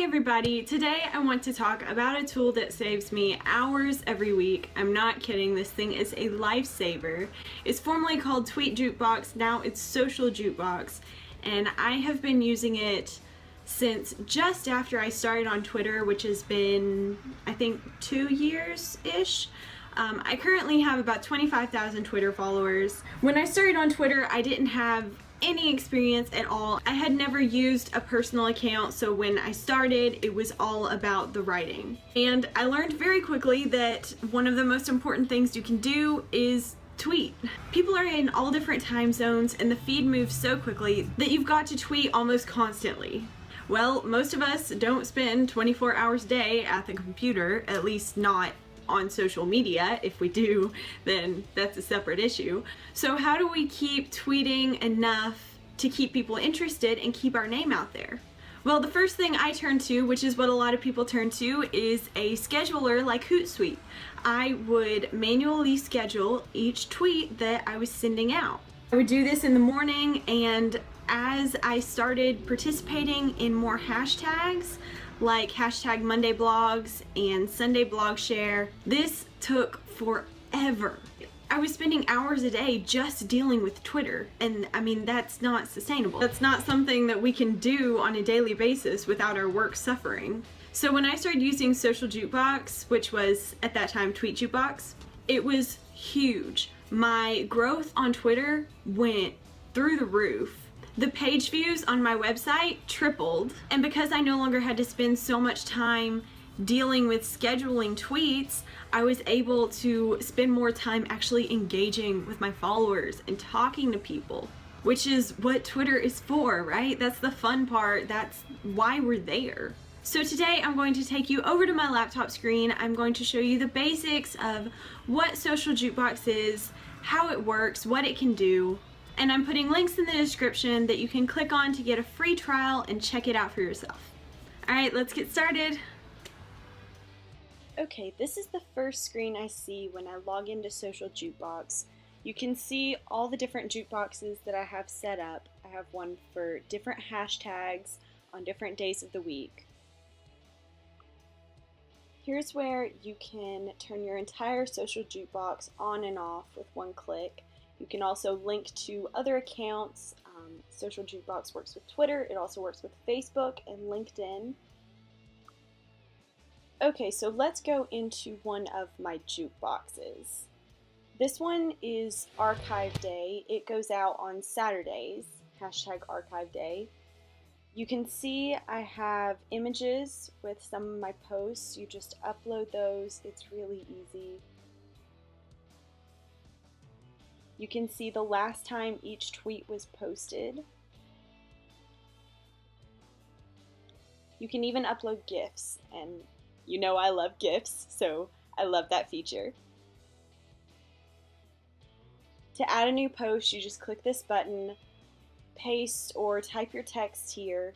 everybody, today I want to talk about a tool that saves me hours every week. I'm not kidding, this thing is a lifesaver. It's formerly called Tweet Jukebox, now it's Social Jukebox, and I have been using it since just after I started on Twitter, which has been, I think, 2 years-ish. I currently have about 25,000 Twitter followers. When I started on Twitter, I didn't have any experience at all. I had never used a personal account, so when I started, it was all about the writing. And I learned very quickly that one of the most important things you can do is tweet. People are in all different time zones and the feed moves so quickly that you've got to tweet almost constantly. Well, most of us don't spend 24 hours a day at the computer, at least not on social media. If we do, then that's a separate issue. So how do we keep tweeting enough to keep people interested and keep our name out there? Well, the first thing I turned to, which is what a lot of people turn to, is a scheduler like Hootsuite. I would manually schedule each tweet that I was sending out. I would do this in the morning, and as I started participating in more hashtags, like hashtag Monday blogs and Sunday blog share, this took forever. I was spending hours a day just dealing with Twitter, and I mean, that's not sustainable. That's not something that we can do on a daily basis without our work suffering. So when I started using Social Jukebox, which was at that time Tweet Jukebox, it was huge. My growth on Twitter went through the roof. The page views on my website tripled, and because I no longer had to spend so much time dealing with scheduling tweets, I was able to spend more time actually engaging with my followers and talking to people, which is what Twitter is for, right? That's the fun part. That's why we're there. So today I'm going to take you over to my laptop screen. I'm going to show you the basics of what Social Jukebox is, how it works, what it can do, and I'm putting links in the description that you can click on to get a free trial and check it out for yourself. Alright, let's get started. Okay, this is the first screen I see when I log into Social Jukebox. You can see all the different jukeboxes that I have set up. I have one for different hashtags on different days of the week. Here's where you can turn your entire Social Jukebox on and off with one click. You can also link to other accounts. Social Jukebox works with Twitter, it also works with Facebook and LinkedIn. Okay, so let's go into one of my jukeboxes. This one is Archive Day. It goes out on Saturdays, hashtag Archive Day. You can see I have images with some of my posts. You just upload those, it's really easy. You can see the last time each tweet was posted. You can even upload GIFs, and you know I love GIFs, so I love that feature. To add a new post, you just click this button, paste or type your text here.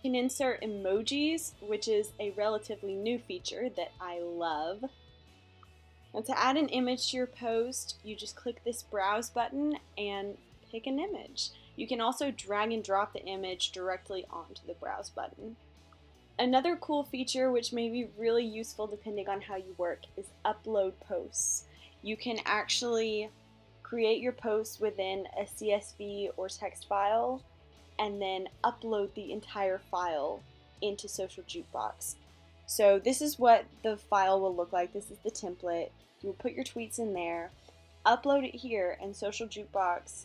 You can insert emojis, which is a relatively new feature that I love. And to add an image to your post, you just click this browse button and pick an image. You can also drag and drop the image directly onto the browse button. Another cool feature, which may be really useful depending on how you work, is upload posts. You can actually create your post within a CSV or text file and then upload the entire file into Social Jukebox. So this is what the file will look like. This is the template. You will put your tweets in there, upload it here, and Social Jukebox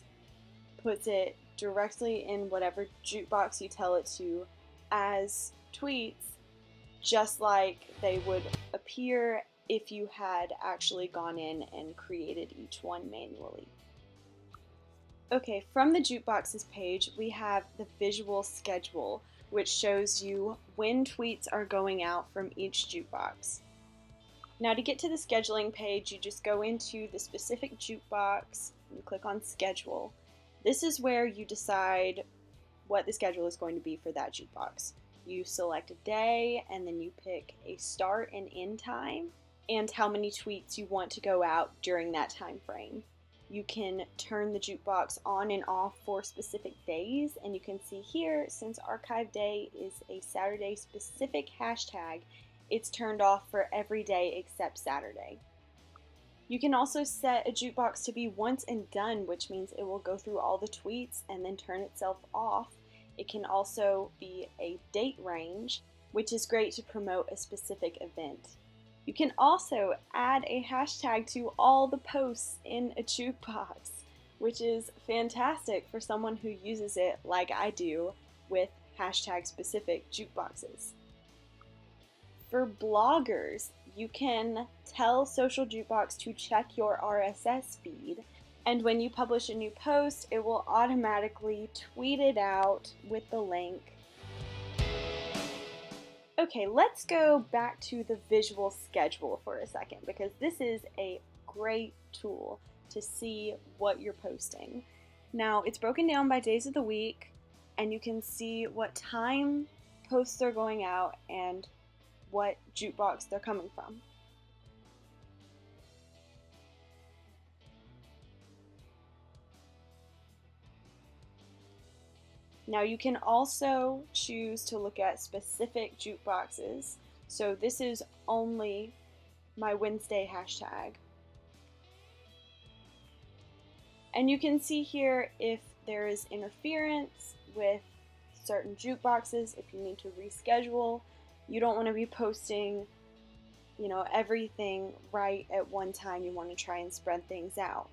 puts it directly in whatever jukebox you tell it to as tweets, just like they would appear if you had actually gone in and created each one manually. Okay, from the Jukeboxes page, we have the visual schedule, which shows you when tweets are going out from each jukebox. Now to get to the scheduling page, you just go into the specific jukebox and click on schedule. This is where you decide what the schedule is going to be for that jukebox. You select a day and then you pick a start and end time and how many tweets you want to go out during that time frame. You can turn the jukebox on and off for specific days, and you can see here, since Archive Day is a Saturday specific hashtag, it's turned off for every day except Saturday. You can also set a jukebox to be once and done, which means it will go through all the tweets and then turn itself off. It can also be a date range, which is great to promote a specific event. You can also add a hashtag to all the posts in a jukebox, which is fantastic for someone who uses it like I do with hashtag specific jukeboxes. For bloggers, you can tell Social Jukebox to check your RSS feed, and when you publish a new post, it will automatically tweet it out with the link. Okay, let's go back to the visual schedule for a second, because this is a great tool to see what you're posting. Now, it's broken down by days of the week, and you can see what time posts are going out and what jukebox they're coming from. Now you can also choose to look at specific jukeboxes. So this is only my Wednesday hashtag. And you can see here if there is interference with certain jukeboxes, if you need to reschedule. You don't want to be posting, everything right at one time. You want to try and spread things out.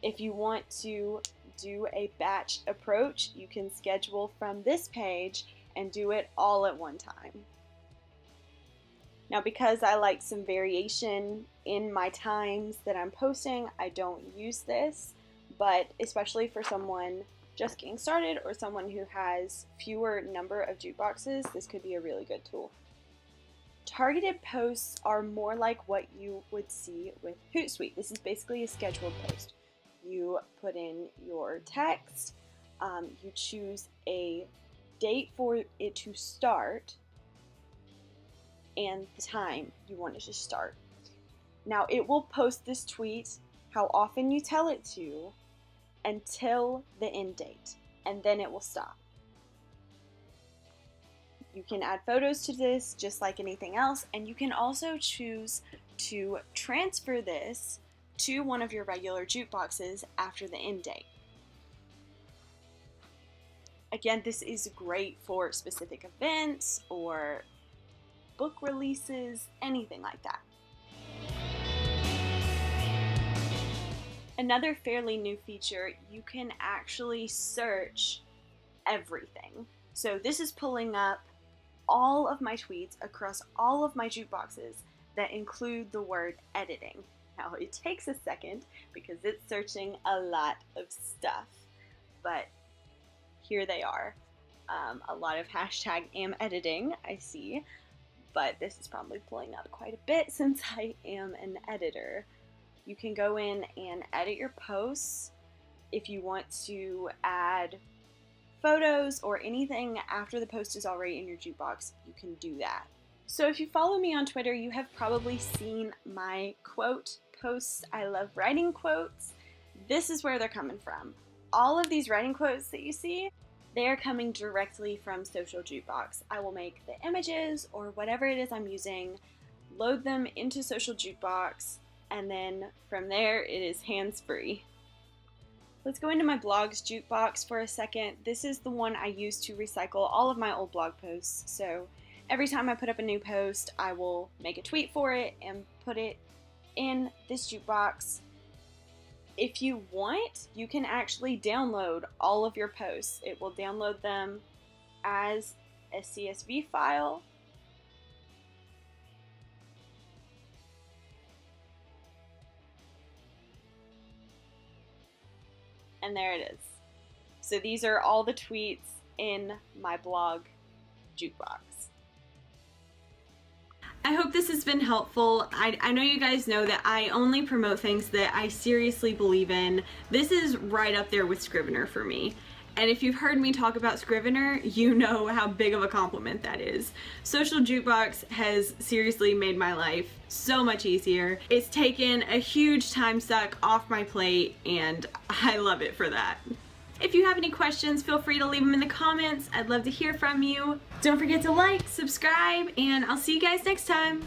If you want to do a batch approach, you can schedule from this page and do it all at one time. Now, because I like some variation in my times that I'm posting, I don't use this, but especially for someone just getting started or someone who has fewer number of jukeboxes, this could be a really good tool. Targeted posts are more like what you would see with Hootsuite. This is basically a scheduled post. You put in your text, you choose a date for it to start, and the time you want it to start. Now it will post this tweet how often you tell it to until the end date, and then it will stop. You can add photos to this just like anything else, and you can also choose to transfer this to one of your regular jukeboxes after the end date. Again, this is great for specific events or book releases, anything like that. Another fairly new feature, you can actually search everything. So this is pulling up all of my tweets across all of my jukeboxes that include the word editing. Now it takes a second because it's searching a lot of stuff, but here they are. A lot of hashtag am editing, I see, but this is probably pulling out quite a bit since I am an editor. You can go in and edit your posts. If you want to add photos or anything after the post is already in your jukebox, you can do that. So if you follow me on Twitter, you have probably seen my quote posts. I love writing quotes. This is where they're coming from. All of these writing quotes that you see, they are coming directly from Social Jukebox. I will make the images or whatever it is I'm using, load them into Social Jukebox, and then from there it is hands-free. Let's go into my blog's jukebox for a second. This is the one I use to recycle all of my old blog posts. So every time I put up a new post, I will make a tweet for it and put it in this jukebox. If you want, you can actually download all of your posts. It will download them as a CSV file. And there it is. So these are all the tweets in my blog jukebox. I hope this has been helpful. I know you guys know that I only promote things that I seriously believe in. This is right up there with Scrivener for me. And if you've heard me talk about Scrivener, you know how big of a compliment that is. Social Jukebox has seriously made my life so much easier. It's taken a huge time suck off my plate, and I love it for that. If you have any questions, feel free to leave them in the comments. I'd love to hear from you. Don't forget to like, subscribe, and I'll see you guys next time.